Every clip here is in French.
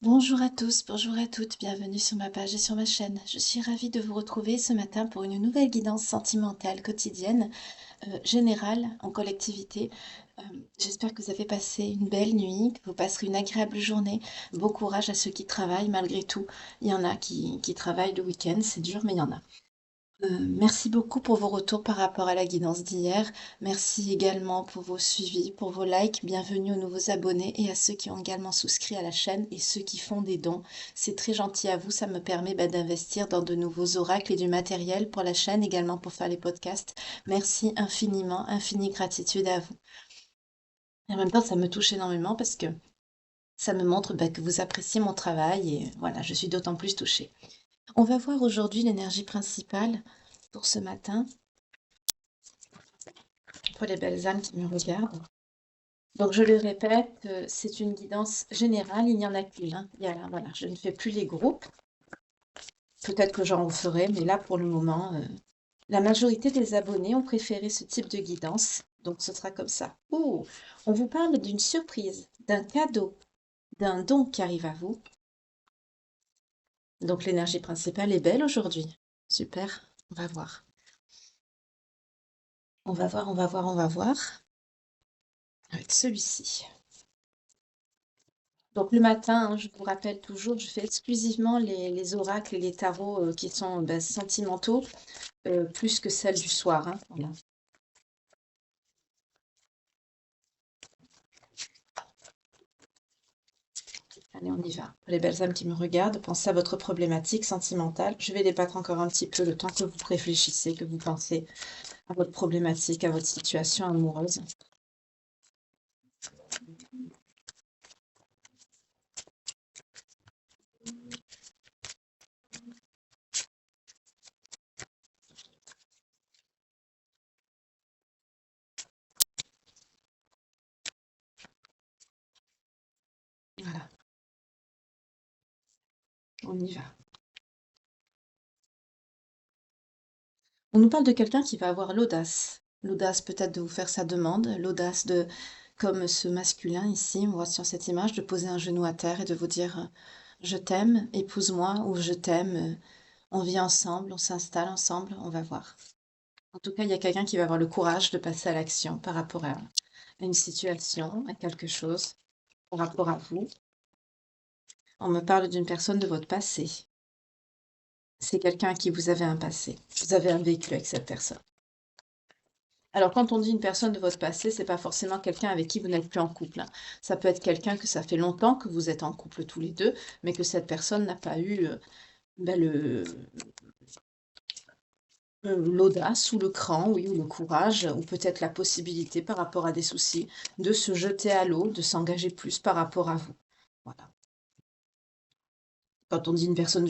Bonjour à tous, bonjour à toutes, bienvenue sur ma page et sur ma chaîne. Je suis ravie de vous retrouver ce matin pour une nouvelle guidance sentimentale quotidienne, générale, en collectivité. Euh, J'espère que vous avez passé une belle nuit, que vous passerez une agréable journée. Bon courage à ceux qui travaillent, malgré tout. Il y en a qui travaillent le week-end, c'est dur, mais il y en a. Merci beaucoup pour vos retours par rapport à la guidance d'hier. Merci également pour vos suivis, pour vos likes. Bienvenue aux nouveaux abonnés et à ceux qui ont également souscrit à la chaîne et ceux qui font des dons. C'est très gentil à vous, ça me permet d'investir dans de nouveaux oracles et du matériel pour la chaîne, également pour faire les podcasts. Merci infiniment, infinie gratitude à vous. Et en même temps, ça me touche énormément parce que ça me montre que vous appréciez mon travail et voilà, je suis d'autant plus touchée. On va voir aujourd'hui l'énergie principale pour ce matin. Pour les belles âmes qui me regardent. Donc je le répète, c'est une guidance générale, il n'y en a qu'une, hein. Voilà, je ne fais plus les groupes. Peut-être que j'en referai, mais là pour le moment, la majorité des abonnés ont préféré ce type de guidance. Donc ce sera comme ça. Oh, on vous parle d'une surprise, d'un cadeau, d'un don qui arrive à vous. Donc l'énergie principale est belle aujourd'hui. Super, on va voir. On va voir, on va voir, on va voir. Avec celui-ci. Donc le matin, hein, je vous rappelle toujours, je fais exclusivement les oracles et les tarots qui sont sentimentaux, plus que celles du soir, hein, voilà. Allez, on y va. Pour les belles âmes qui me regardent, pensez à votre problématique sentimentale. Je vais débattre encore un petit peu le temps que vous réfléchissez, que vous pensez à votre problématique, à votre situation amoureuse. Voilà, on y va. On nous parle de quelqu'un qui va avoir l'audace. L'audace peut-être de vous faire sa demande, l'audace de, comme ce masculin ici, on voit sur cette image, de poser un genou à terre et de vous dire je t'aime, épouse-moi, ou je t'aime, on vit ensemble, on s'installe ensemble, on va voir. En tout cas, il y a quelqu'un qui va avoir le courage de passer à l'action par rapport à une situation, à quelque chose, par rapport à vous. On me parle d'une personne de votre passé. C'est quelqu'un à qui vous avez un passé. Vous avez un vécu avec cette personne. Alors, quand on dit une personne de votre passé, c'est pas forcément quelqu'un avec qui vous n'êtes plus en couple, hein. Ça peut être quelqu'un que ça fait longtemps que vous êtes en couple tous les deux, mais que cette personne n'a pas eu ben, l'audace ou le cran, oui, ou le courage, ou peut-être la possibilité par rapport à des soucis de se jeter à l'eau, de s'engager plus par rapport à vous. Voilà. Quand on dit une personne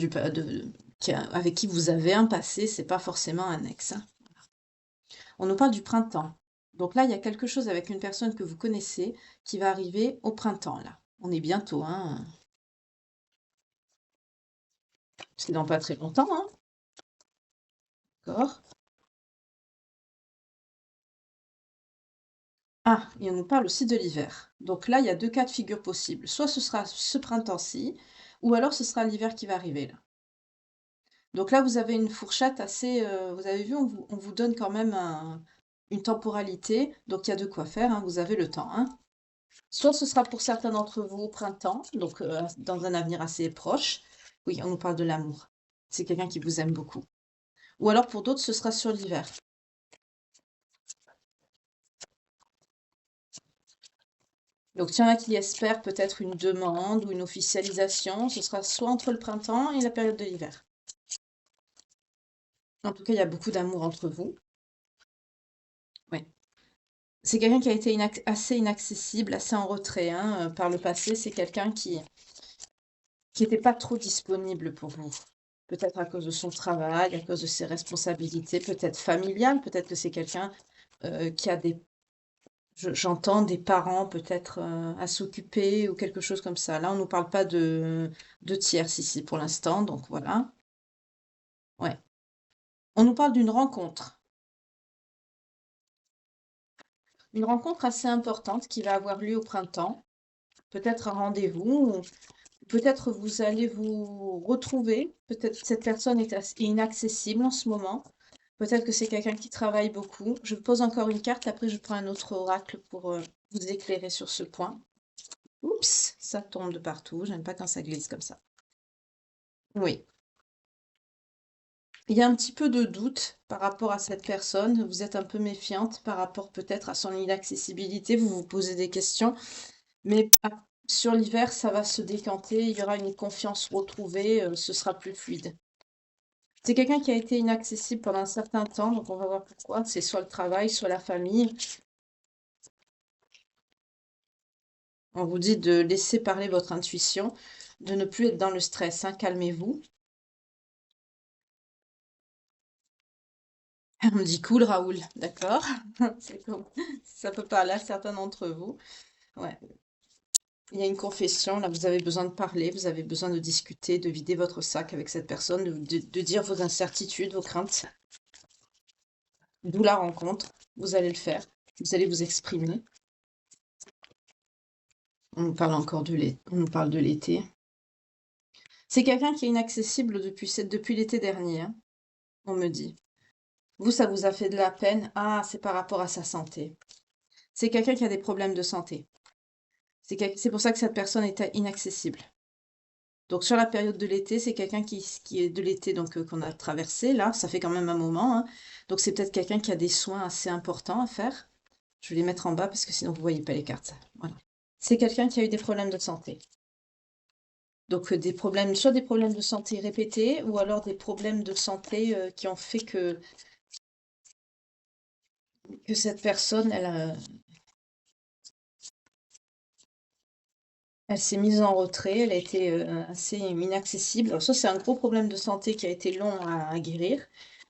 avec qui vous avez un passé, c'est pas forcément un ex, hein. On nous parle du printemps. Donc là, il y a quelque chose avec une personne que vous connaissez qui va arriver au printemps, là. On est bientôt, hein. C'est dans pas très longtemps, hein. D'accord. Ah, et on nous parle aussi de l'hiver. Donc là, il y a deux cas de figure possibles. Soit ce sera ce printemps-ci, ou alors ce sera l'hiver qui va arriver, là. Donc là, vous avez une fourchette assez... vous avez vu, on vous donne quand même une temporalité. Donc il y a de quoi faire, hein, vous avez le temps, hein. Soit ce sera pour certains d'entre vous au printemps, donc dans un avenir assez proche. Oui, on nous parle de l'amour. C'est quelqu'un qui vous aime beaucoup. Ou alors pour d'autres, ce sera sur l'hiver. Donc il y en a qui espèrent peut-être une demande ou une officialisation. Ce sera soit entre le printemps et la période de l'hiver. En tout cas, il y a beaucoup d'amour entre vous. Oui. C'est quelqu'un qui a été assez inaccessible, assez en retrait, hein, par le passé. C'est quelqu'un qui n'était pas trop disponible pour vous. Peut-être à cause de son travail, à cause de ses responsabilités, peut-être familiales, peut-être que c'est quelqu'un qui a j'entends des parents peut-être à s'occuper ou quelque chose comme ça. Là, on ne nous parle pas de tierces ici pour l'instant, donc voilà. Ouais. On nous parle d'une rencontre. Une rencontre assez importante qui va avoir lieu au printemps. Peut-être un rendez-vous peut-être vous allez vous retrouver, peut-être cette personne est inaccessible en ce moment, peut-être que c'est quelqu'un qui travaille beaucoup. Je pose encore une carte, après je prends un autre oracle pour vous éclairer sur ce point. Oups, ça tombe de partout, j'aime pas quand ça glisse comme ça. Oui. Il y a un petit peu de doute par rapport à cette personne, vous êtes un peu méfiante par rapport peut-être à son inaccessibilité, vous vous posez des questions, mais sur l'hiver, ça va se décanter, il y aura une confiance retrouvée, ce sera plus fluide. C'est quelqu'un qui a été inaccessible pendant un certain temps, donc on va voir pourquoi. C'est soit le travail, soit la famille. On vous dit de laisser parler votre intuition, de ne plus être dans le stress, hein, calmez-vous. On me dit cool, Raoul, d'accord? C'est comme... Ça peut parler à certains d'entre vous. Ouais. Il y a une confession, là, vous avez besoin de parler, vous avez besoin de discuter, de vider votre sac avec cette personne, de dire vos incertitudes, vos craintes. D'où la rencontre, vous allez le faire, vous allez vous exprimer. On nous parle encore de l'été, on nous parle de l'été. C'est quelqu'un qui est inaccessible depuis l'été dernier, hein, on me dit. Vous, ça vous a fait de la peine? Ah, c'est par rapport à sa santé. C'est quelqu'un qui a des problèmes de santé. C'est pour ça que cette personne est inaccessible. Donc sur la période de l'été, c'est quelqu'un qui est de l'été donc qu'on a traversé là, ça fait quand même un moment, hein. Donc c'est peut-être quelqu'un qui a des soins assez importants à faire. Je vais les mettre en bas parce que sinon vous voyez pas les cartes. Voilà. C'est quelqu'un qui a eu des problèmes de santé. Donc des problèmes, soit des problèmes de santé répétés, ou alors des problèmes de santé qui ont fait que cette personne, elle s'est mise en retrait, elle a été assez inaccessible. Alors, soit c'est un gros problème de santé qui a été long à guérir,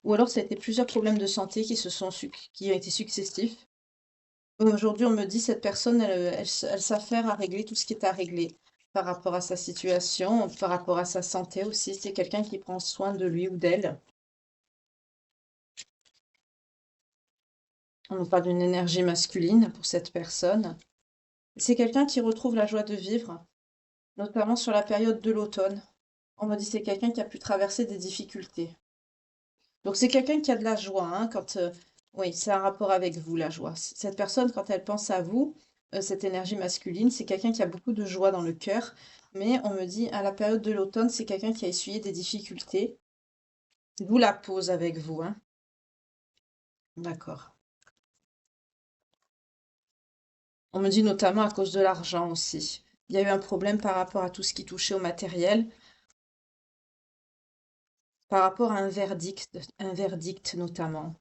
ou alors ça a été plusieurs problèmes de santé qui ont été successifs. Aujourd'hui, on me dit cette personne, elle s'affaire à régler tout ce qui est à régler par rapport à sa situation, par rapport à sa santé aussi. C'est quelqu'un qui prend soin de lui ou d'elle. On nous parle d'une énergie masculine pour cette personne. C'est quelqu'un qui retrouve la joie de vivre, notamment sur la période de l'automne. On me dit c'est quelqu'un qui a pu traverser des difficultés. Donc c'est quelqu'un qui a de la joie, hein, oui, c'est un rapport avec vous, la joie. Cette personne, quand elle pense à vous, cette énergie masculine, c'est quelqu'un qui a beaucoup de joie dans le cœur. Mais on me dit, à la période de l'automne, c'est quelqu'un qui a essuyé des difficultés. D'où la pause avec vous, hein. D'accord. On me dit notamment à cause de l'argent aussi. Il y a eu un problème par rapport à tout ce qui touchait au matériel, par rapport à un verdict notamment.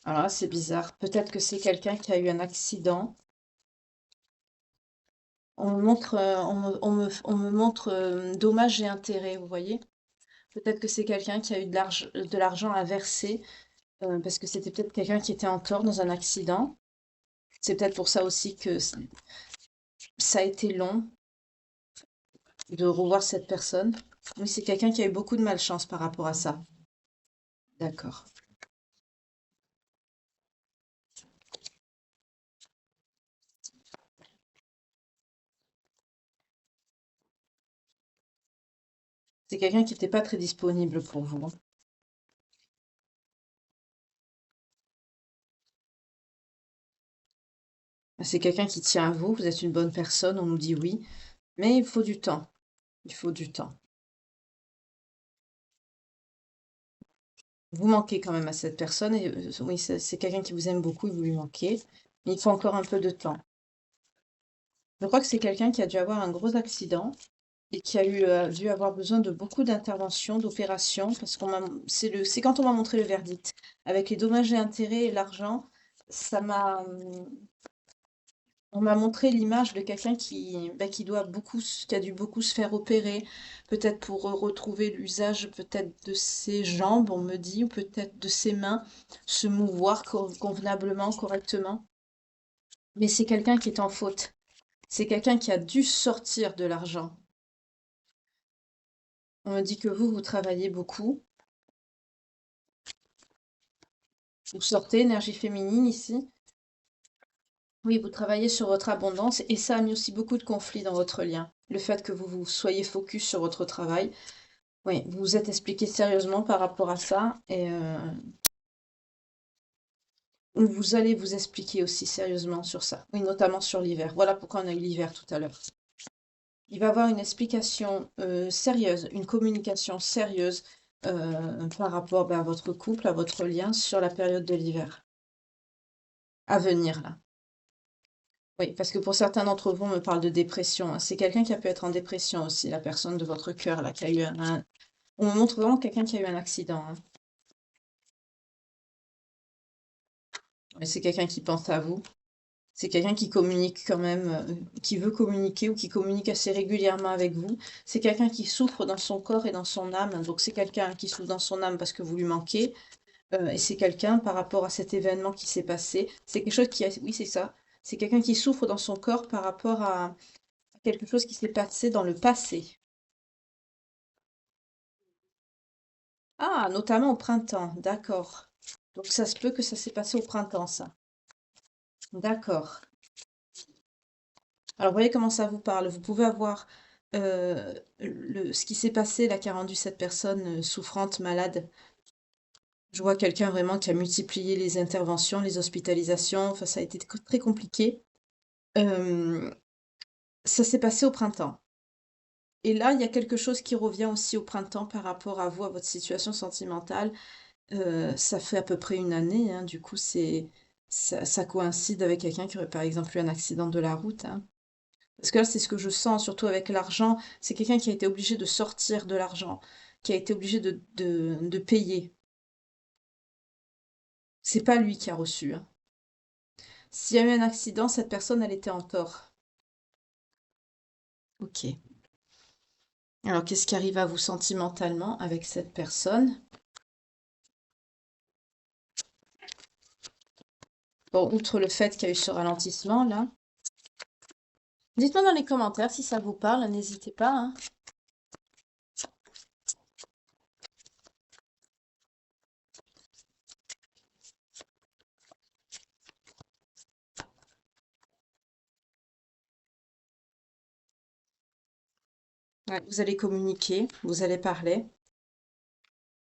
Alors là, c'est bizarre. Peut-être que c'est quelqu'un qui a eu un accident. On me montre, on me montre dommages et intérêts, vous voyez? Peut-être que c'est quelqu'un qui a eu de l'argent à verser, parce que c'était peut-être quelqu'un qui était en tort dans un accident. C'est peut-être pour ça aussi que ça a été long de revoir cette personne. Oui, c'est quelqu'un qui a eu beaucoup de malchance par rapport à ça. D'accord. C'est quelqu'un qui n'était pas très disponible pour vous, hein. C'est quelqu'un qui tient à vous, vous êtes une bonne personne, on nous dit oui, mais il faut du temps. Il faut du temps. Vous manquez quand même à cette personne et oui, c'est quelqu'un qui vous aime beaucoup et vous lui manquez, mais il faut encore un peu de temps. Je crois que c'est quelqu'un qui a dû avoir un gros accident et qui a dû avoir besoin de beaucoup d'interventions, d'opérations, parce c'est quand on m'a montré le verdict. Avec les dommages et intérêts et l'argent, ça m'a, on m'a montré l'image de quelqu'un qui doit qui a dû beaucoup se faire opérer, peut-être pour retrouver l'usage peut-être de ses jambes, on me dit, ou peut-être de ses mains, se mouvoir convenablement, correctement. Mais c'est quelqu'un qui est en faute. C'est quelqu'un qui a dû sortir de l'argent. On me dit que vous travaillez beaucoup. Vous sortez, énergie féminine ici. Oui, vous travaillez sur votre abondance et ça a mis aussi beaucoup de conflits dans votre lien. le fait que vous soyez focus sur votre travail. Oui, vous vous êtes expliqué sérieusement par rapport à ça et vous allez vous expliquer aussi sérieusement sur ça. Oui, notamment sur l'hiver. Voilà pourquoi on a eu l'hiver tout à l'heure. Il va y avoir une explication sérieuse, une communication sérieuse par rapport à votre couple, à votre lien sur la période de l'hiver à venir là. Oui, parce que pour certains d'entre vous, on me parle de dépression, hein. C'est quelqu'un qui a pu être en dépression aussi, la personne de votre cœur là, qui a eu on me montre vraiment quelqu'un qui a eu un accident, hein. Mais c'est quelqu'un qui pense à vous. C'est quelqu'un qui communique quand même, qui veut communiquer ou qui communique assez régulièrement avec vous. C'est quelqu'un qui souffre dans son corps et dans son âme. Donc c'est quelqu'un qui souffre dans son âme parce que vous lui manquez. Et c'est quelqu'un par rapport à cet événement qui s'est passé. C'est quelque chose qui a... Oui, c'est ça. C'est quelqu'un qui souffre dans son corps par rapport à quelque chose qui s'est passé dans le passé. Ah, notamment au printemps. D'accord. Donc ça se peut que ça s'est passé au printemps, ça. D'accord. Alors, voyez comment ça vous parle. Vous pouvez avoir ce qui s'est passé là, qui a rendu cette personne souffrante, malade. Je vois quelqu'un vraiment qui a multiplié les interventions, les hospitalisations. Enfin, ça a été très compliqué. Euh, Ça s'est passé au printemps. Et là, il y a quelque chose qui revient aussi au printemps par rapport à vous, à votre situation sentimentale. Ça fait à peu près une année, hein. Du coup, ça coïncide avec quelqu'un qui aurait par exemple eu un accident de la route, hein. Parce que là, c'est ce que je sens, surtout avec l'argent. C'est quelqu'un qui a été obligé de sortir de l'argent, qui a été obligé de payer. C'est pas lui qui a reçu, hein. S'il y a eu un accident, cette personne, elle était en tort. Ok. Alors, qu'est-ce qui arrive à vous sentimentalement avec cette personne? Bon, outre le fait qu'il y a eu ce ralentissement, là. Dites-moi dans les commentaires si ça vous parle, n'hésitez pas, hein. Ouais, vous allez communiquer, vous allez parler.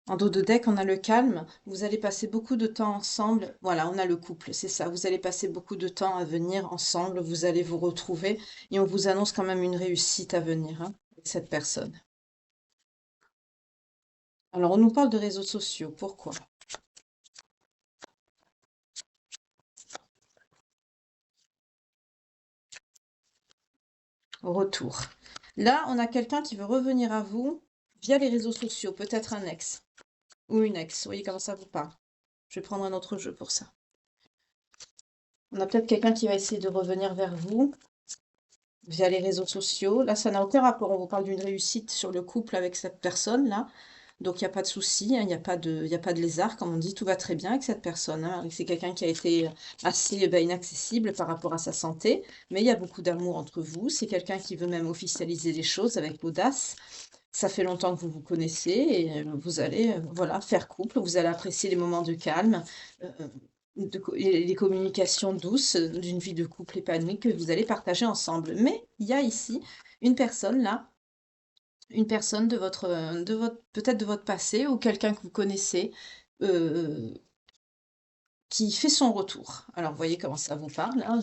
En dos de deck, on a le calme. Vous allez passer beaucoup de temps ensemble. Voilà, on a le couple, c'est ça. Vous allez passer beaucoup de temps à venir ensemble. Vous allez vous retrouver et on vous annonce quand même une réussite à venir, hein, avec cette personne. Alors, on nous parle de réseaux sociaux. Pourquoi? Retour. Là, on a quelqu'un qui veut revenir à vous via les réseaux sociaux. Peut-être un ex ou une ex. Vous voyez comment ça vous parle. Je vais prendre un autre jeu pour ça. On a peut-être quelqu'un qui va essayer de revenir vers vous via les réseaux sociaux. Là, ça n'a aucun rapport. On vous parle d'une réussite sur le couple avec cette personne-là. Donc, il n'y a pas de souci, hein, il y a pas de lézard, comme on dit, tout va très bien avec cette personne, hein. C'est quelqu'un qui a été assez inaccessible par rapport à sa santé, mais il y a beaucoup d'amour entre vous. C'est quelqu'un qui veut même officialiser les choses avec audace. Ça fait longtemps que vous vous connaissez et vous allez voilà, faire couple, vous allez apprécier les moments de calme, euh, et les communications douces d'une vie de couple épanouie que vous allez partager ensemble. Mais il y a ici une personne là, une personne peut-être de votre passé ou quelqu'un que vous connaissez euh, qui fait son retour. Alors, vous voyez comment ça vous parle, hein,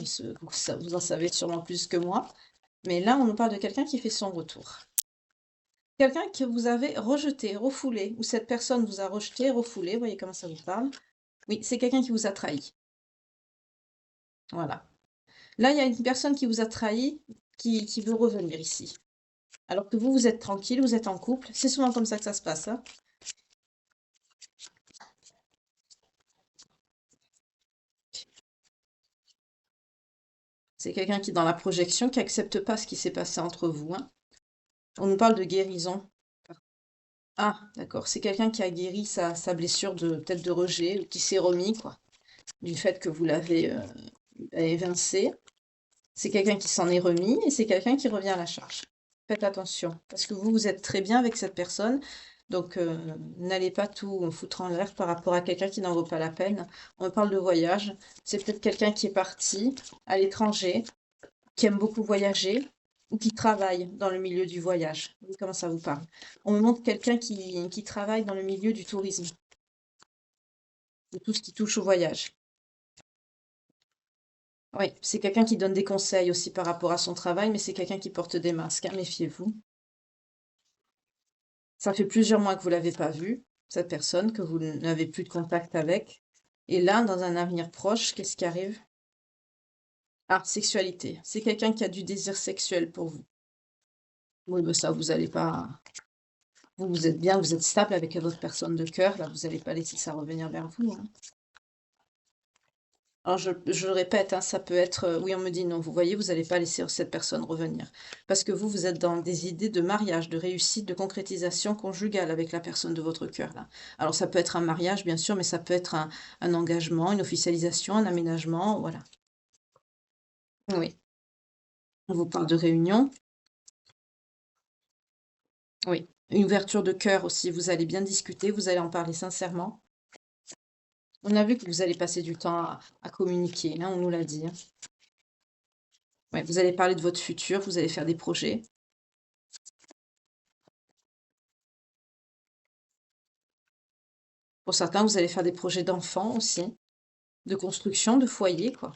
vous en savez sûrement plus que moi. Mais là, on nous parle de quelqu'un qui fait son retour. Quelqu'un que vous avez rejeté, refoulé, ou cette personne vous a rejeté, refoulé, vous voyez comment ça vous parle? Oui, c'est quelqu'un qui vous a trahi. Voilà. Là, il y a une personne qui vous a trahi, qui veut revenir ici. Alors que vous, vous êtes tranquille, vous êtes en couple. C'est souvent comme ça que ça se passe, hein. C'est quelqu'un qui est dans la projection, qui accepte pas ce qui s'est passé entre vous, hein. On nous parle de guérison. Ah, d'accord. C'est quelqu'un qui a guéri sa blessure de peut-être de rejet, ou qui s'est remis, quoi, du fait que vous l'avez évincé. C'est quelqu'un qui s'en est remis et c'est quelqu'un qui revient à la charge. Faites attention, parce que vous, vous êtes très bien avec cette personne, donc n'allez pas tout foutre en l'air par rapport à quelqu'un qui n'en vaut pas la peine. On parle de voyage, c'est peut-être quelqu'un qui est parti à l'étranger, qui aime beaucoup voyager, ou qui travaille dans le milieu du voyage. Oui, comment ça vous parle? On me montre quelqu'un qui travaille dans le milieu du tourisme, de tout ce qui touche au voyage. Oui, c'est quelqu'un qui donne des conseils aussi par rapport à son travail, mais c'est quelqu'un qui porte des masques, hein, méfiez-vous. Ça fait plusieurs mois que vous l'avez pas vue, cette personne, que vous n'avez plus de contact avec. Et là, dans un avenir proche, qu'est-ce qui arrive? Ah, sexualité. C'est quelqu'un qui a du désir sexuel pour vous. Oui, mais ça, vous allez pas. Vous êtes bien, vous êtes stable avec votre personne de cœur, là, vous allez pas laisser ça revenir vers vous, hein. Alors je le répète, hein, ça peut être, oui, on me dit: «Non», vous voyez, vous allez pas laisser cette personne revenir. Parce que vous êtes dans des idées de mariage, de réussite, de concrétisation conjugale avec la personne de votre cœur, là. Alors ça peut être un mariage, bien sûr, mais ça peut être un engagement, une officialisation, un aménagement, voilà. Oui. On vous parle de réunion, oui. Une ouverture de cœur aussi, vous allez bien discuter, vous allez en parler sincèrement. On a vu que vous allez passer du temps à communiquer, hein, on nous l'a dit, hein. Ouais, vous allez parler de votre futur, vous allez faire des projets. Pour certains, vous allez faire des projets d'enfants aussi, de construction, de foyer, quoi.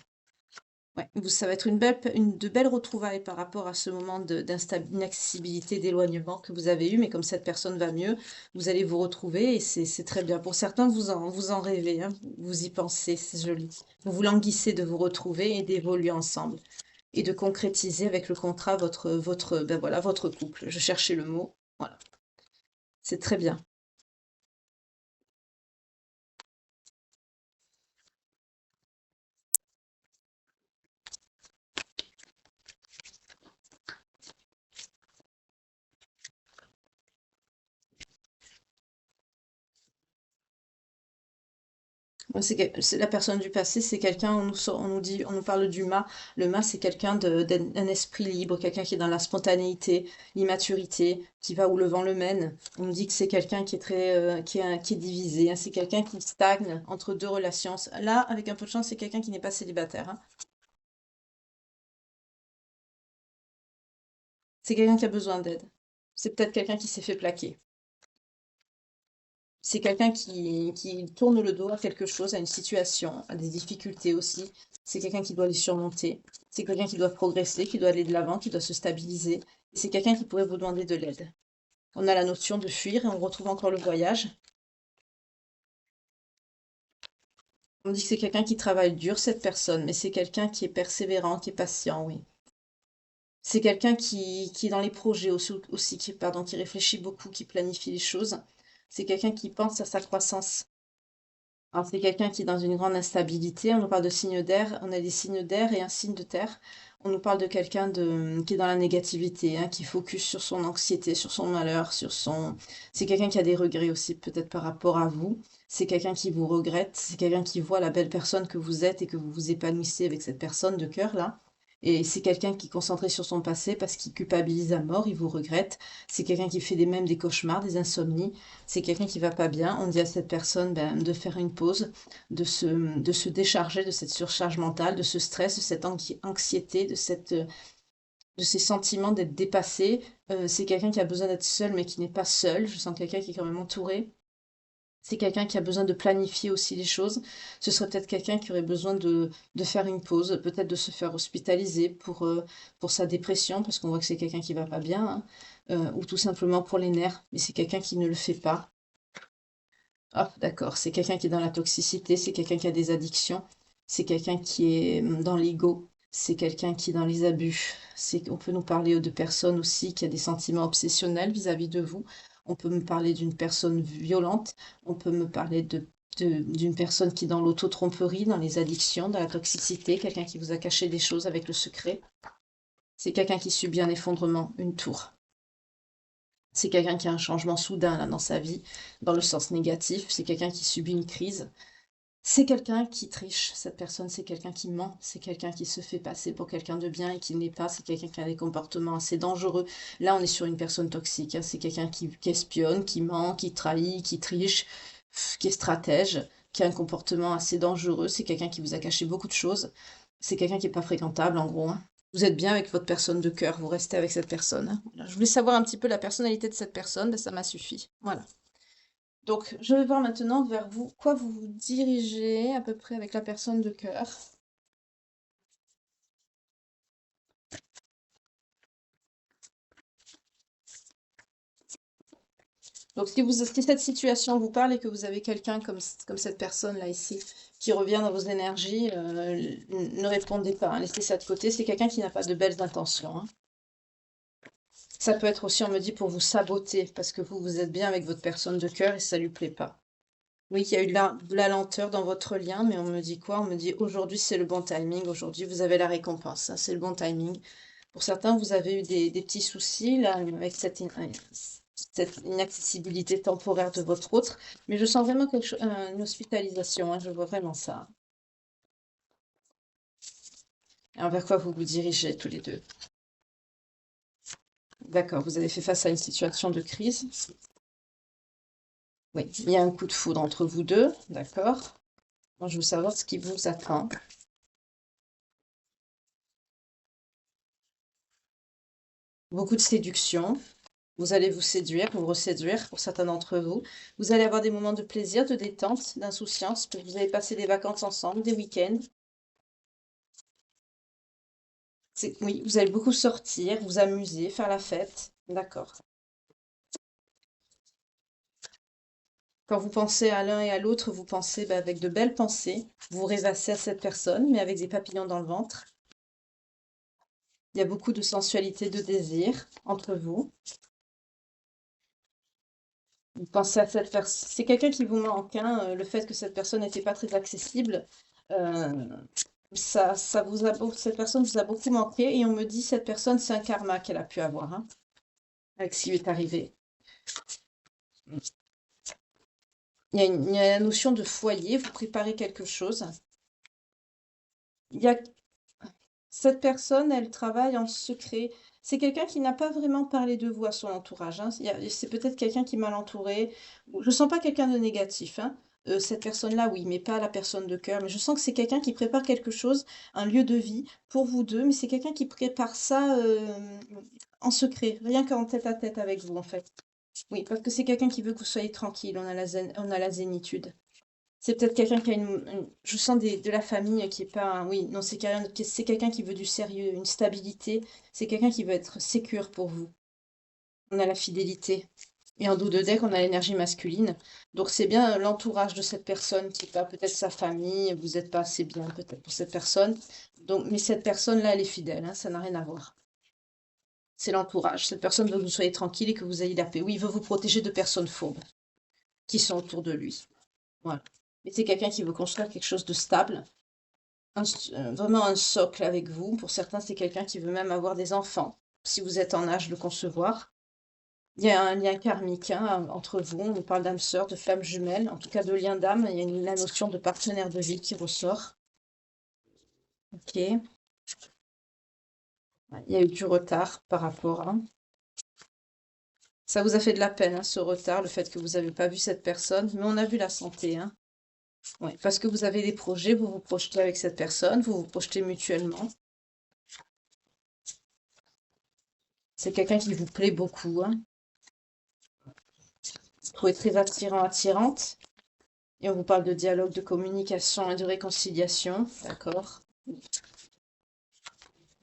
Ouais, ça va être de belles retrouvailles par rapport à ce moment d'inaccessibilité, d'éloignement que vous avez eu, mais comme cette personne va mieux, vous allez vous retrouver et c'est très bien. Pour certains, vous en rêvez, hein, vous y pensez, c'est joli. Vous vous languissez de vous retrouver et d'évoluer ensemble et de concrétiser avec le contrat ben voilà, votre couple. Je cherchais le mot. Voilà, c'est très bien. Ouais, c'est la personne du passé, c'est quelqu'un, on nous dit, on nous parle du mât. Le mât, c'est quelqu'un d'un esprit libre, quelqu'un qui est dans la spontanéité, l'immaturité, qui va où le vent le mène. On nous dit que c'est quelqu'un qui est qui est divisé, hein. C'est quelqu'un qui stagne entre deux relations. Là, avec un peu de chance, c'est quelqu'un qui n'est pas célibataire, hein. C'est quelqu'un qui a besoin d'aide. C'est peut-être quelqu'un qui s'est fait plaquer. C'est quelqu'un qui tourne le dos à quelque chose, à une situation, à des difficultés aussi. C'est quelqu'un qui doit les surmonter. C'est quelqu'un qui doit progresser, qui doit aller de l'avant, qui doit se stabiliser. C'est quelqu'un qui pourrait vous demander de l'aide. On a la notion de fuir et on retrouve encore le voyage. On dit que c'est quelqu'un qui travaille dur, cette personne, mais c'est quelqu'un qui est persévérant, qui est patient, oui. C'est quelqu'un qui est dans les projets aussi qui réfléchit beaucoup, qui planifie les choses. C'est quelqu'un qui pense à sa croissance. Alors, c'est quelqu'un qui est dans une grande instabilité. On nous parle de signes d'air. On a des signes d'air et un signe de terre. On nous parle de quelqu'un qui est dans la négativité, hein, qui focus sur son anxiété, sur son malheur, sur son... C'est quelqu'un qui a des regrets aussi, peut-être par rapport à vous. C'est quelqu'un qui vous regrette. C'est quelqu'un qui voit la belle personne que vous êtes et que vous vous épanouissez avec cette personne de cœur, là. Et c'est quelqu'un qui est concentré sur son passé parce qu'il culpabilise à mort, il vous regrette. C'est quelqu'un qui fait mêmes des cauchemars, des insomnies. C'est quelqu'un qui va pas bien. On dit à cette personne ben, de faire une pause, de se décharger de cette surcharge mentale, de ce stress, de cette anxiété, de ces sentiments d'être dépassé. C'est quelqu'un qui a besoin d'être seul, mais qui n'est pas seul. Je sens quelqu'un qui est quand même entouré. C'est quelqu'un qui a besoin de planifier aussi les choses. Ce serait peut-être quelqu'un qui aurait besoin de faire une pause, peut-être de se faire hospitaliser pour sa dépression, parce qu'on voit que c'est quelqu'un qui va pas bien, hein, ou tout simplement pour les nerfs, mais c'est quelqu'un qui ne le fait pas. Ah, d'accord, c'est quelqu'un qui est dans la toxicité, c'est quelqu'un qui a des addictions, c'est quelqu'un qui est dans l'ego, c'est quelqu'un qui est dans les abus. On peut nous parler de personnes aussi qui a des sentiments obsessionnels vis-à-vis de vous. On peut me parler d'une personne violente, on peut me parler d'une personne qui est dans l'auto-tromperie, dans les addictions, dans la toxicité, quelqu'un qui vous a caché des choses avec le secret. C'est quelqu'un qui subit un effondrement, une tour. C'est quelqu'un qui a un changement soudain là, dans sa vie, dans le sens négatif. C'est quelqu'un qui subit une crise. C'est quelqu'un qui triche. Cette personne, c'est quelqu'un qui ment. C'est quelqu'un qui se fait passer pour quelqu'un de bien et qui ne l'est pas. C'est quelqu'un qui a des comportements assez dangereux. Là, on est sur une personne toxique, hein. C'est quelqu'un qui espionne, qui ment, qui trahit, qui triche, qui est stratège, qui a un comportement assez dangereux. C'est quelqu'un qui vous a caché beaucoup de choses. C'est quelqu'un qui n'est pas fréquentable, en gros, hein. Vous êtes bien avec votre personne de cœur, vous restez avec cette personne, hein. Voilà, je voulais savoir un petit peu la personnalité de cette personne, ben, ça m'a suffi. Voilà. Donc, je vais voir maintenant vers vous, quoi vous vous dirigez à peu près avec la personne de cœur. Donc, si cette situation vous parle et que vous avez quelqu'un comme cette personne-là ici qui revient dans vos énergies, ne répondez pas, hein, laissez ça de côté. C'est quelqu'un qui n'a pas de belles intentions, hein. Ça peut être aussi, on me dit, pour vous saboter, parce que vous êtes bien avec votre personne de cœur et ça lui plaît pas. Oui, il y a eu de la lenteur dans votre lien, mais on me dit quoi? On me dit aujourd'hui c'est le bon timing, aujourd'hui vous avez la récompense, hein, c'est le bon timing. Pour certains, vous avez eu des petits soucis là avec cette inaccessibilité temporaire de votre autre, mais je sens vraiment quelque chose, une hospitalisation, hein, je vois vraiment ça. Et vers quoi vous vous dirigez tous les deux? D'accord, vous avez fait face à une situation de crise. Oui, il y a un coup de foudre entre vous deux, d'accord. Moi, je veux savoir ce qui vous attend. Beaucoup de séduction. Vous allez vous séduire, vous reséduire pour certains d'entre vous. Vous allez avoir des moments de plaisir, de détente, d'insouciance, parce que vous allez passer des vacances ensemble, des week-ends. Oui, vous allez beaucoup sortir, vous amuser, faire la fête. D'accord. Quand vous pensez à l'un et à l'autre, vous pensez avec de belles pensées. Vous rêvassez à cette personne, mais avec des papillons dans le ventre. Il y a beaucoup de sensualité, de désir entre vous. Vous pensez à cette personne. C'est quelqu'un qui vous manque, hein, le fait que cette personne n'était pas très accessible. euh, cette personne vous a beaucoup manqué et on me dit cette personne, c'est un karma qu'elle a pu avoir, hein, avec ce qui lui est arrivé. Il y a la notion de foyer, vous préparez quelque chose. Il y a Cette personne, elle travaille en secret. C'est quelqu'un qui n'a pas vraiment parlé de vous à son entourage, hein. C'est peut-être quelqu'un qui est mal entouré. Je sens pas quelqu'un de négatif, hein. Cette personne-là, oui, mais pas la personne de cœur. Mais je sens que c'est quelqu'un qui prépare quelque chose, un lieu de vie pour vous deux. Mais c'est quelqu'un qui prépare ça en secret, rien qu'en tête-à-tête avec vous, en fait. Oui, parce que c'est quelqu'un qui veut que vous soyez tranquille. On a la zénitude. C'est peut-être quelqu'un qui a je sens de la famille qui est pas, oui, non, c'est quelqu'un qui veut du sérieux, une stabilité. C'est quelqu'un qui veut être sécure pour vous. On a la fidélité. Et en dos de deck, on a l'énergie masculine. Donc c'est bien l'entourage de cette personne qui est pas peut-être sa famille. Vous n'êtes pas assez bien peut-être pour cette personne. Donc, mais cette personne-là, elle est fidèle, hein, ça n'a rien à voir. C'est l'entourage. Cette personne veut que vous soyez tranquille et que vous ayez la paix. Oui, il veut vous protéger de personnes fourbes qui sont autour de lui. Voilà. Mais c'est quelqu'un qui veut construire quelque chose de stable, vraiment un socle avec vous. Pour certains, c'est quelqu'un qui veut même avoir des enfants, si vous êtes en âge de concevoir. Il y a un lien karmique, hein, entre vous. On parle d'âme sœur, de flamme jumelle, en tout cas de lien d'âme. Il y a la notion de partenaire de vie qui ressort. Ok. Ouais, il y a eu du retard par rapport à. Ça vous a fait de la peine, hein, ce retard, le fait que vous n'avez pas vu cette personne, mais on a vu la santé, hein. Ouais, parce que vous avez des projets, vous vous projetez avec cette personne, vous vous projetez mutuellement. C'est quelqu'un qui vous plaît beaucoup, hein. Vous trouvez très attirant, attirante. Et on vous parle de dialogue, de communication et de réconciliation. D'accord.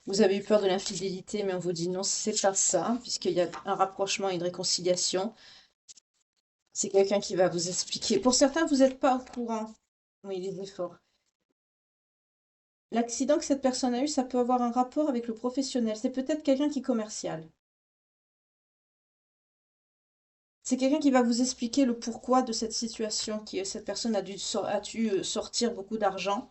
Vous avez eu peur de l'infidélité, mais on vous dit non, c'est pas ça, puisqu'il y a un rapprochement et une réconciliation. C'est quelqu'un qui va vous expliquer. Pour certains, vous n'êtes pas au courant. Oui, les efforts. L'accident que cette personne a eu, ça peut avoir un rapport avec le professionnel. C'est peut-être quelqu'un qui est commercial. C'est quelqu'un qui va vous expliquer le pourquoi de cette situation, cette personne a dû sortir beaucoup d'argent,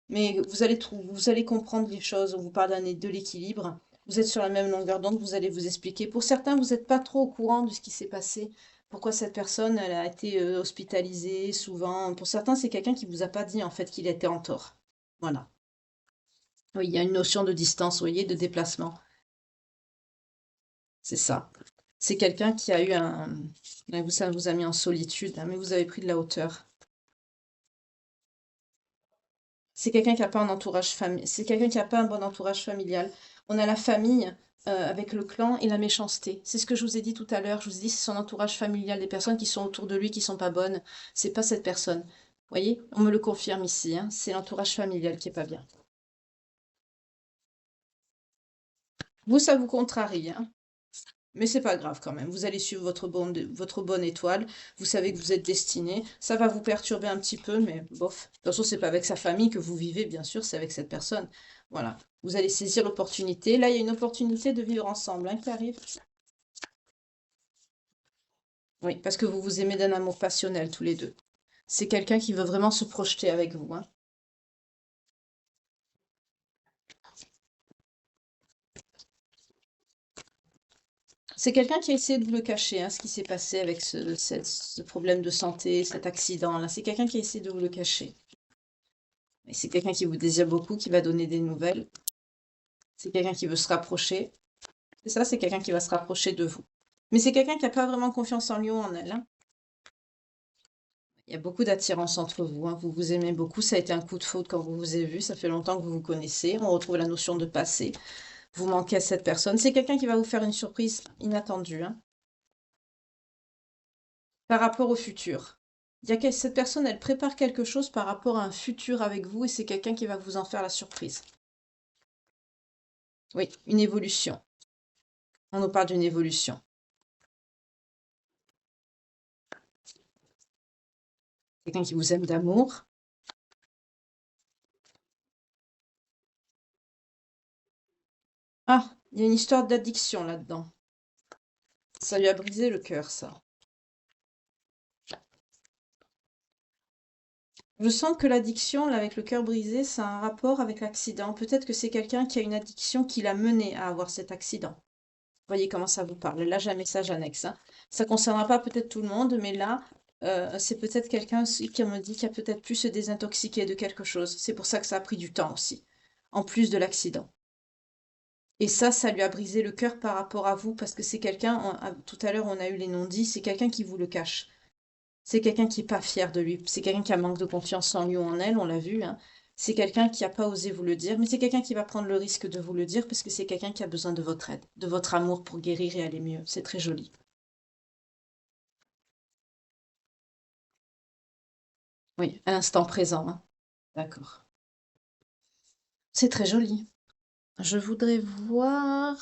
mais vous allez comprendre les choses. On vous parle de l'équilibre. Vous êtes sur la même longueur d'onde, vous allez vous expliquer. Pour certains, vous n'êtes pas trop au courant de ce qui s'est passé. Pourquoi cette personne, elle a été hospitalisée souvent. Pour certains, c'est quelqu'un qui vous a pas dit en fait qu'il était en tort. Voilà. Oui, il y a une notion de distance, vous voyez, de déplacement. C'est ça. C'est quelqu'un qui a eu ça vous a mis en solitude, hein, mais vous avez pris de la hauteur. C'est quelqu'un qui a pas un entourage famille. C'est quelqu'un qui a pas un bon entourage familial. On a la famille avec le clan et la méchanceté. C'est ce que je vous ai dit tout à l'heure. Je vous ai dit, c'est son entourage familial, des personnes qui sont autour de lui qui sont pas bonnes. C'est pas cette personne. Vous voyez, on me le confirme ici, hein. C'est l'entourage familial qui est pas bien. Vous, ça vous contrarie, hein. Mais c'est pas grave quand même. Vous allez suivre votre bonne étoile. Vous savez que vous êtes destiné. Ça va vous perturber un petit peu, mais bof. De toute façon, c'est pas avec sa famille que vous vivez, bien sûr, c'est avec cette personne. Voilà. Vous allez saisir l'opportunité. Là, il y a une opportunité de vivre ensemble, hein, qui arrive. Oui, parce que vous vous aimez d'un amour passionnel tous les deux. C'est quelqu'un qui veut vraiment se projeter avec vous, hein. C'est quelqu'un qui a essayé de vous le cacher, hein, ce qui s'est passé avec ce problème de santé, cet accident-là. C'est quelqu'un qui a essayé de vous le cacher. Et c'est quelqu'un qui vous désire beaucoup, qui va donner des nouvelles. C'est quelqu'un qui veut se rapprocher. C'est ça, c'est quelqu'un qui va se rapprocher de vous. Mais c'est quelqu'un qui n'a pas vraiment confiance en lui ou en elle, hein. Il y a beaucoup d'attirance entre vous, hein. Vous vous aimez beaucoup. Ça a été un coup de foudre quand vous vous avez vu. Ça fait longtemps que vous vous connaissez. On retrouve la notion de passé. Vous manquez à cette personne. C'est quelqu'un qui va vous faire une surprise inattendue, hein, par rapport au futur. Cette personne, elle prépare quelque chose par rapport à un futur avec vous et c'est quelqu'un qui va vous en faire la surprise. Oui, une évolution. On nous parle d'une évolution. Quelqu'un qui vous aime d'amour. Ah, il y a une histoire d'addiction là-dedans. Ça lui a brisé le cœur, ça. Je sens que l'addiction, là, avec le cœur brisé, ça a un rapport avec l'accident. Peut-être que c'est quelqu'un qui a une addiction qui l'a mené à avoir cet accident. Voyez comment ça vous parle. Là, j'ai un message annexe, hein. Ça ne concernera pas peut-être tout le monde, mais là, c'est peut-être quelqu'un aussi qui me dit qu'il a peut-être pu se désintoxiquer de quelque chose. C'est pour ça que ça a pris du temps aussi, en plus de l'accident. Et ça lui a brisé le cœur par rapport à vous, parce que c'est quelqu'un, tout à l'heure on a eu les non-dits, c'est quelqu'un qui vous le cache. C'est quelqu'un qui est pas fier de lui. C'est quelqu'un qui a manque de confiance en lui ou en elle, on l'a vu, hein. C'est quelqu'un qui n'a pas osé vous le dire, mais c'est quelqu'un qui va prendre le risque de vous le dire parce que c'est quelqu'un qui a besoin de votre aide, de votre amour pour guérir et aller mieux. C'est très joli. Oui, à l'instant présent, hein. D'accord. C'est très joli. Je voudrais voir.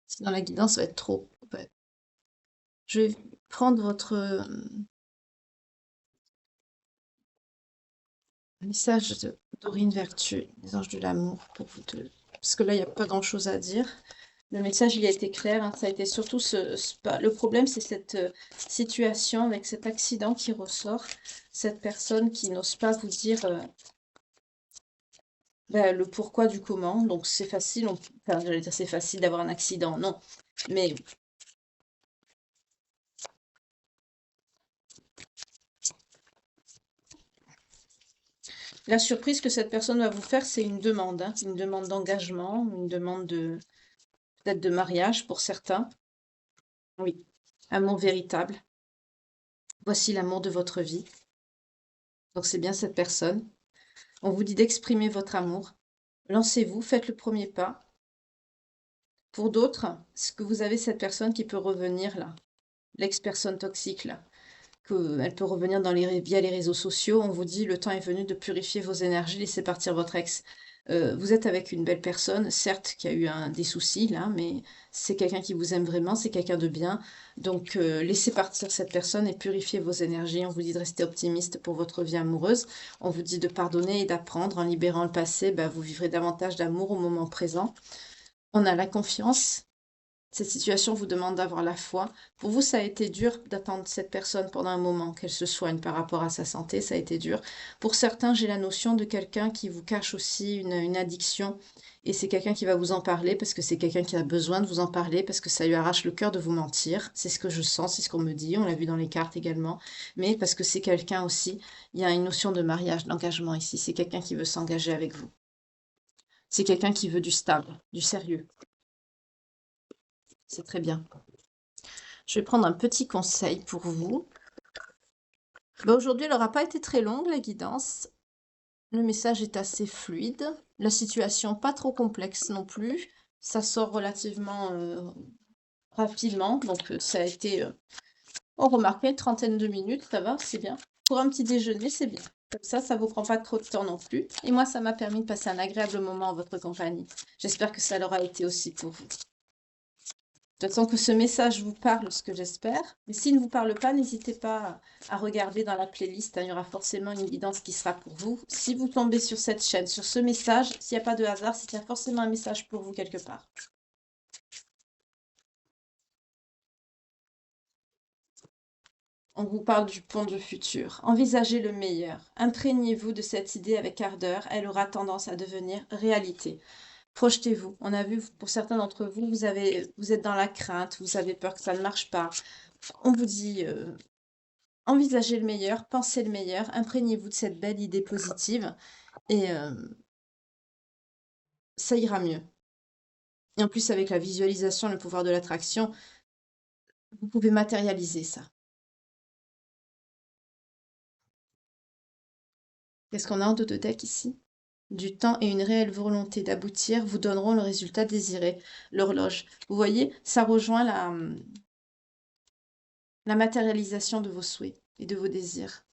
Sinon, la guidance va être trop. Ouais. Je vais prendre votre message de Dorine Vertu, les anges de l'amour, pour vous deux. Parce que là, il n'y a pas grand-chose à dire. Le message, il a été clair, hein. Ça a été surtout le problème, c'est cette situation avec cet accident qui ressort. Cette personne qui n'ose pas vous dire ben, le pourquoi du comment. Donc, c'est facile. Enfin, j'allais dire c'est facile d'avoir un accident. Non. Mais la surprise que cette personne va vous faire, c'est une demande, hein. Une demande d'engagement, une demande peut-être de mariage pour certains. Oui. Amour véritable. Voici l'amour de votre vie. Donc, c'est bien cette personne. On vous dit d'exprimer votre amour. Lancez-vous, faites le premier pas. Pour d'autres, ce que vous avez cette personne qui peut revenir là, l'ex-personne toxique là, elle peut revenir via les réseaux sociaux. On vous dit le temps est venu de purifier vos énergies, laissez partir votre ex. Vous êtes avec une belle personne, certes qui a eu des soucis là, mais c'est quelqu'un qui vous aime vraiment, c'est quelqu'un de bien. Donc laissez partir cette personne et purifiez vos énergies. On vous dit de rester optimiste pour votre vie amoureuse. On vous dit de pardonner et d'apprendre. En libérant le passé, bah, vous vivrez davantage d'amour au moment présent. On a la confiance. Cette situation vous demande d'avoir la foi. Pour vous, ça a été dur d'attendre cette personne pendant un moment, qu'elle se soigne par rapport à sa santé, ça a été dur. Pour certains, j'ai la notion de quelqu'un qui vous cache aussi une addiction. Et c'est quelqu'un qui va vous en parler parce que c'est quelqu'un qui a besoin de vous en parler, parce que ça lui arrache le cœur de vous mentir. C'est ce que je sens, c'est ce qu'on me dit, on l'a vu dans les cartes également. Mais parce que c'est quelqu'un aussi, il y a une notion de mariage, d'engagement ici. C'est quelqu'un qui veut s'engager avec vous. C'est quelqu'un qui veut du stable, du sérieux. C'est très bien. Je vais prendre un petit conseil pour vous. Bah, aujourd'hui, elle n'aura pas été très longue, la guidance. Le message est assez fluide. La situation pas trop complexe non plus. Ça sort relativement rapidement. Donc, ça a été, on remarquait, une trentaine de minutes, ça va, c'est bien. Pour un petit déjeuner, c'est bien. Comme ça vous prend pas trop de temps non plus. Et moi, ça m'a permis de passer un agréable moment en votre compagnie. J'espère que ça l'aura été aussi pour vous. J'attends que ce message vous parle, ce que j'espère. Mais s'il ne vous parle pas, n'hésitez pas à regarder dans la playlist, hein. Il y aura forcément une guidance qui sera pour vous. Si vous tombez sur cette chaîne, sur ce message, s'il n'y a pas de hasard, c'est qu'il y a forcément un message pour vous quelque part. On vous parle du pont du futur. Envisagez le meilleur. Imprégnez-vous de cette idée avec ardeur. Elle aura tendance à devenir réalité. Projetez-vous. On a vu, pour certains d'entre vous, vous êtes dans la crainte, vous avez peur que ça ne marche pas. On vous dit, envisagez le meilleur, pensez le meilleur, imprégnez-vous de cette belle idée positive et ça ira mieux. Et en plus, avec la visualisation, le pouvoir de l'attraction, vous pouvez matérialiser ça. Qu'est-ce qu'on a en dos de deck ici? Du temps et une réelle volonté d'aboutir vous donneront le résultat désiré, l'horloge. Vous voyez, ça rejoint la matérialisation de vos souhaits et de vos désirs.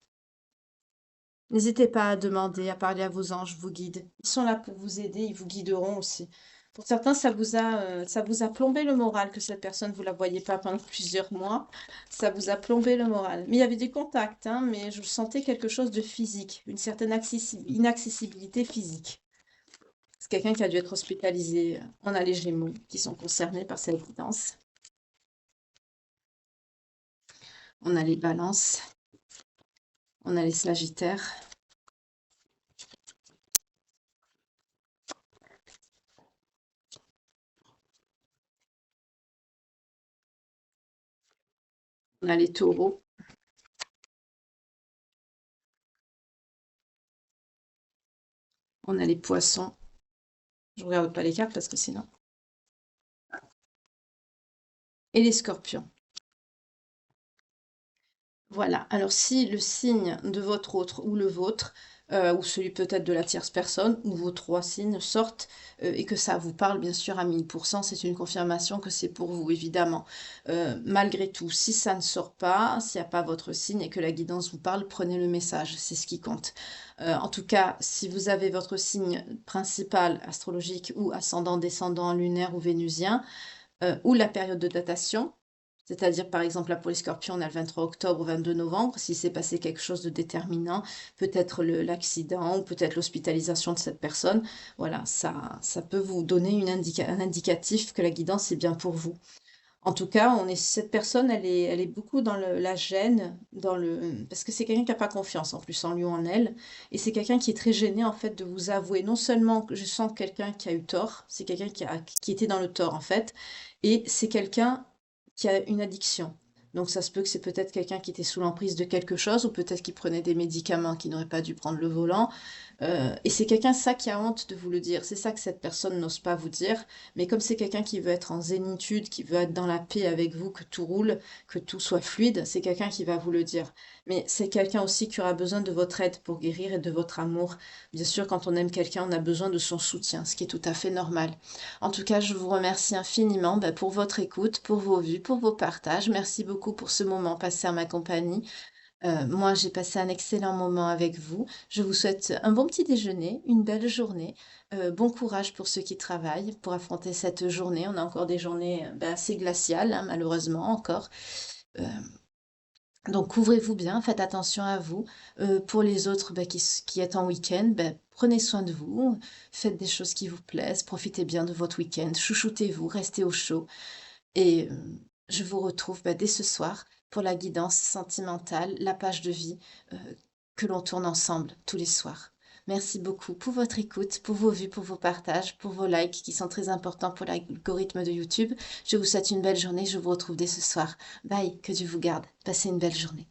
N'hésitez pas à demander, à parler à vos anges, vos guides. Ils sont là pour vous aider, ils vous guideront aussi. Pour certains, ça vous a plombé le moral que cette personne, vous la voyez pas pendant plusieurs mois. Ça vous a plombé le moral. Mais il y avait des contacts, hein, mais je sentais quelque chose de physique, une certaine inaccessibilité physique. C'est quelqu'un qui a dû être hospitalisé. On a les Gémeaux qui sont concernés par cette guidance. On a les Balances. On a les Sagittaires. On a les Taureaux. On a les Poissons. Je ne regarde pas les cartes parce que sinon. Et les Scorpions. Voilà. Alors, si le signe de votre autre ou le vôtre, ou celui peut-être de la tierce personne, ou vos trois signes sortent, et que ça vous parle, bien sûr, à 1000%, c'est une confirmation que c'est pour vous, évidemment. Malgré tout, si ça ne sort pas, s'il n'y a pas votre signe et que la guidance vous parle, prenez le message, c'est ce qui compte. En tout cas, si vous avez votre signe principal astrologique ou ascendant, descendant, lunaire ou vénusien, ou la période de datation, c'est-à-dire, par exemple, là, pour les scorpions, on a le 23 octobre au 22 novembre. S'il s'est passé quelque chose de déterminant, peut-être l'accident ou peut-être l'hospitalisation de cette personne, voilà, ça peut vous donner un indicatif que la guidance est bien pour vous. En tout cas, cette personne, elle est beaucoup dans la gêne, parce que c'est quelqu'un qui n'a pas confiance en plus en lui ou en elle. Et c'est quelqu'un qui est très gêné en fait de vous avouer. Non seulement que je sens quelqu'un qui a eu tort, c'est quelqu'un qui était dans le tort en fait. Et c'est quelqu'un qui a une addiction. Donc ça se peut que c'est peut-être quelqu'un qui était sous l'emprise de quelque chose ou peut-être qui prenait des médicaments qui n'aurait pas dû prendre le volant. Et c'est quelqu'un, ça, qui a honte de vous le dire. C'est ça que cette personne n'ose pas vous dire. Mais comme c'est quelqu'un qui veut être en zénitude, qui veut être dans la paix avec vous, que tout roule, que tout soit fluide, c'est quelqu'un qui va vous le dire. Mais c'est quelqu'un aussi qui aura besoin de votre aide pour guérir et de votre amour. Bien sûr, quand on aime quelqu'un, on a besoin de son soutien, ce qui est tout à fait normal. En tout cas, je vous remercie infiniment pour votre écoute, pour vos vues, pour vos partages. Merci beaucoup pour ce moment passé à ma compagnie. Moi, j'ai passé un excellent moment avec vous. Je vous souhaite un bon petit déjeuner, une belle journée. Bon courage pour ceux qui travaillent pour affronter cette journée. On a encore des journées assez glaciales, hein, malheureusement encore. Euh, donc, couvrez-vous bien, faites attention à vous. Pour les autres qui êtes en week-end, prenez soin de vous, faites des choses qui vous plaisent, profitez bien de votre week-end, chouchoutez-vous, restez au chaud. Et je vous retrouve dès ce soir pour la guidance sentimentale, la page de vie que l'on tourne ensemble tous les soirs. Merci beaucoup pour votre écoute, pour vos vues, pour vos partages, pour vos likes qui sont très importants pour l'algorithme de YouTube. Je vous souhaite une belle journée. Je vous retrouve dès ce soir. Bye, que Dieu vous garde. Passez une belle journée.